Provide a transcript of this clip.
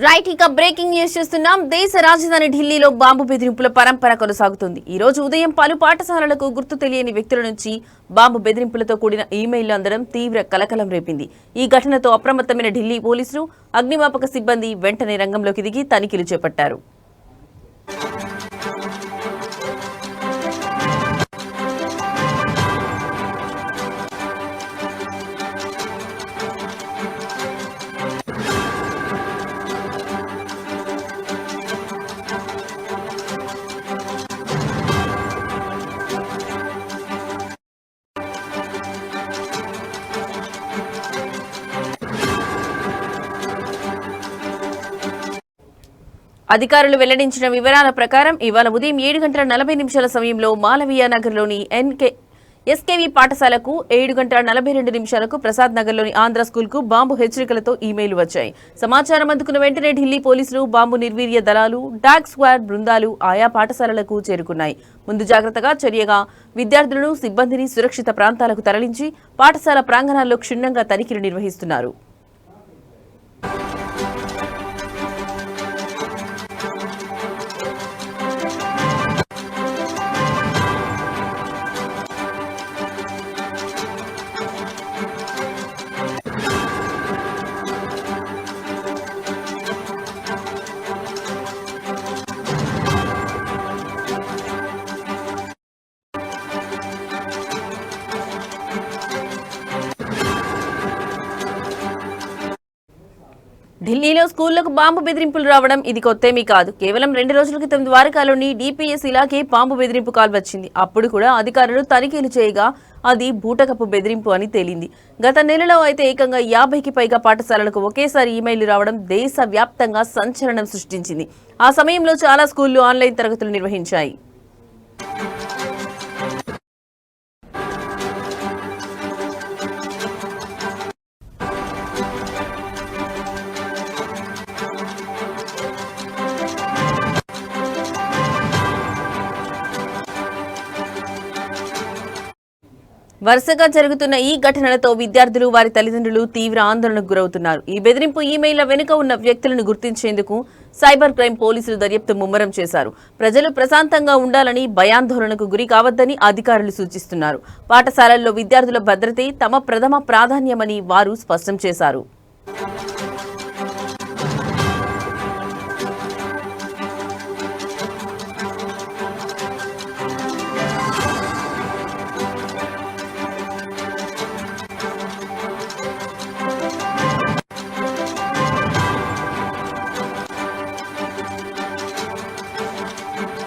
Right ఇక breaking news చూస్తున్నాం. దేశ రాజధాని ఢిల్లీలో బాంబు బెదిరింపుల పరంపర కొనసాగుతుంది. ఈ రోజు ఉదయం పలు పాఠశాలలకు గుర్తు తెలియని వ్యక్తుల నుంచి బాంబు బెదిరింపులతో కూడిన ఈమెయిల్ అందడం తీవ్ర కలకలం రేపింది. ఈ ఘటనతో అప్రమత్తమైన ఢిల్లీ పోలీసులు, అగ్నిమాపక సిబ్బంది వెంటనే రంగంలోకి దిగి తనిఖీలు చేపట్టారు. అధికారులు వెల్లడించిన వివరాల ప్రకారం ఇవాళ ఉదయం 7:40 సమయంలో మాలవీయ నగర్లోని ఎస్కేవీ పాఠశాలకు, 7:42 ప్రసాద్ నగర్లోని ఆంధ్ర స్కూల్కు బాంబు హెచ్చరికలతో ఈమెయిల్ వచ్చాయి. సమాచారం అందుకున్న వెంటనే ఢిల్లీ పోలీసులు, బాంబు నిర్వీర్య దళాలు, డాగ్ స్క్వాడ్ బృందాలు ఆయా పాఠశాలలకు చేరుకున్నాయి. ముందు జాగ్రత్తగా చర్యగా విద్యార్థులను, సిబ్బందిని సురక్షిత ప్రాంతాలకు తరలించి పాఠశాల ప్రాంగణాల్లో క్షుణ్ణంగా తనిఖీలు నిర్వహిస్తున్నారు. ఢిల్లీలో స్కూళ్లకు బాంబు బెదిరింపులు రావడం ఇది కొత్తేమీ కాదు. కేవలం 2 రోజుల క్రితం ద్వారకాలోని DPS ఇలాగే బాంబు బెదిరింపు కాల్ వచ్చింది. అప్పుడు కూడా అధికారులు తనిఖీలు చేయగా అది బూటకపు బెదిరింపు అని తేలింది. గత నెలలో అయితే ఏకంగా 50కి పైగా పాఠశాలలకు ఒకేసారి ఈమెయిల్ రావడం దేశవ్యాప్తంగా సంచలనం సృష్టించింది. ఆ సమయంలో చాలా స్కూళ్లు ఆన్లైన్ తరగతులు నిర్వహించాయి. వరుసగా జరుగుతున్న ఈ ఘటనలతో విద్యార్థులు, వారి తల్లిదండ్రులు తీవ్ర ఆందోళనకు గురవుతున్నారు. ఈ బెదిరింపు ఈమెయిల్ల వెనుక ఉన్న వ్యక్తులను గుర్తించేందుకు సైబర్ క్రైమ్ పోలీసులు దర్యాప్తు ముమ్మరం చేశారు. ప్రజలు ప్రశాంతంగా ఉండాలని, భయాందోళనకు గురి కావద్దని అధికారులు సూచిస్తున్నారు. పాఠశాలల్లో విద్యార్థుల భద్రతే తమ ప్రథమ ప్రాధాన్యమని వారు స్పష్టం చేశారు.